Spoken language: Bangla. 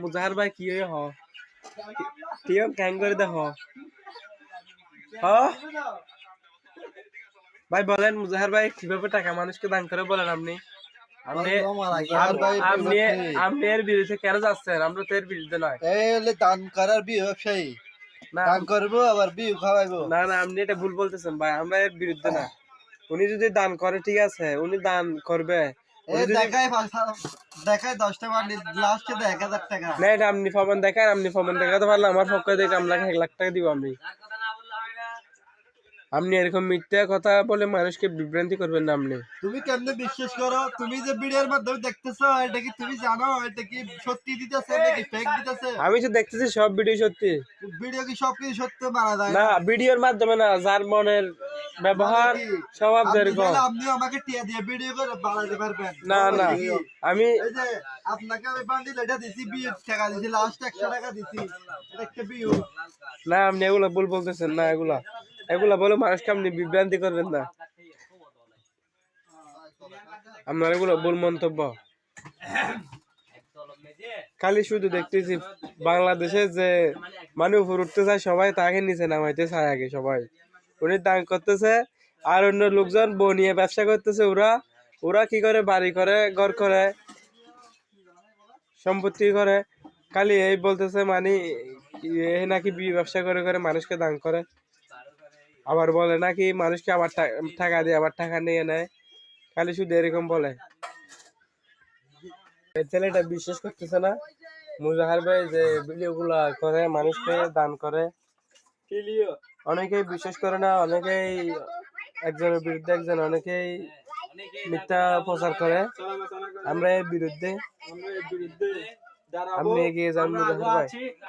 মুজাহার ভাই কি হ টিএম ক্যাং করে দে হ ভাই বলেন মুজাহার ভাই কিভাবে টাকা মানুষকে দান করে বলেন আপনি আপনি আপনি আপনি এর বিরুদ্ধে কেন যাচ্ছেন? আমরা তো এর বিরুদ্ধে নয়। এই হলে দান করার ব্যবসায়ী না দান করবো আবার বিয়ে খাওয়াইবো। না না আপনি এটা ভুল বলতেছেন ভাই, আমরা এর বিরুদ্ধে না। উনি যদি দান করে ঠিক আছে, উনি দান করবে। উনি যদি দেখায় 10 টাকা লাস্টে 1000 টাকা। না, এটা আপনি প্রমাণ দেখান, আপনি প্রমাণ দেখাতে পারলে আমার পক্ষে থেকে আপনাকে 1 লাখ টাকা দিব আমি। আপনি এরকম মিথ্যা কথা বলে মানুষকে বিভ্রান্তি করবেন না আপনি। তুমি কেমনে বিশ্বাস করো? তুমি যে ভিডিওর মাধ্যমে দেখতেছো এটা কি তুমি জানো এটা কি সত্যি দিতেছে নাকি ফেক দিতেছে? আমি তো দেখতেছি সব ভিডিও সত্যি। ভিডিও কি সবকিছু সত্য মানা যায় না, ভিডিওর মাধ্যমে না, যার মনের ব্যবহার স্বভাব যেরকম। আপনি আমাকে টিয়া দিয়ে ভিডিও করে বানাতে পারবেন না না আমি এই যে আপনাকে আমি বান্ডিল এটা দিছি 20 টাকা দিছি লাস্ট 100 টাকা দিছি এটা একটা ভিউ। না, আপনি এগুলা ভুল বলতেছেন না, এগুলা এগুলা বলে মানুষকে আপনি বিভ্রান্তি করবেন না। আপনার এগুলো ভুল মন্তব্য। খালি শুধু দেখতেছি বাংলাদেশে যে মানুষ উপর উঠতে চায় সবাই তাকে নিচে নামাইতে চায় আগে সবাই। উনি দান করতেছে আর অন্য লোকজন বউ নিয়ে ব্যবসা করতেছে। ওরা ওরা কি করে? বাড়ি করে, ঘর করে, সম্পত্তি করে। খালি এই বলতেছে মানে এ নাকি ব্যবসা করে করে মানুষকে দান করে, আবার বলে নাকি মানুষকে আবার টাকা দিয়ে আবার টাকা নিয়ে নেয়। খালি শুধু এরকম বলে। ছেলেটা বিশ্বাস করতেছে না মুজাহার ভাই যে ভিডিও গুলা করে মানুষকে দান করে। অনেকেই বিশ্বাস করে না, অনেকেই একজনের বিরুদ্ধে একজন, অনেকেই মিথ্যা প্রচার করে। আমরা এর বিরুদ্ধে। আপনি এগিয়ে যান মুজাহার ভাই।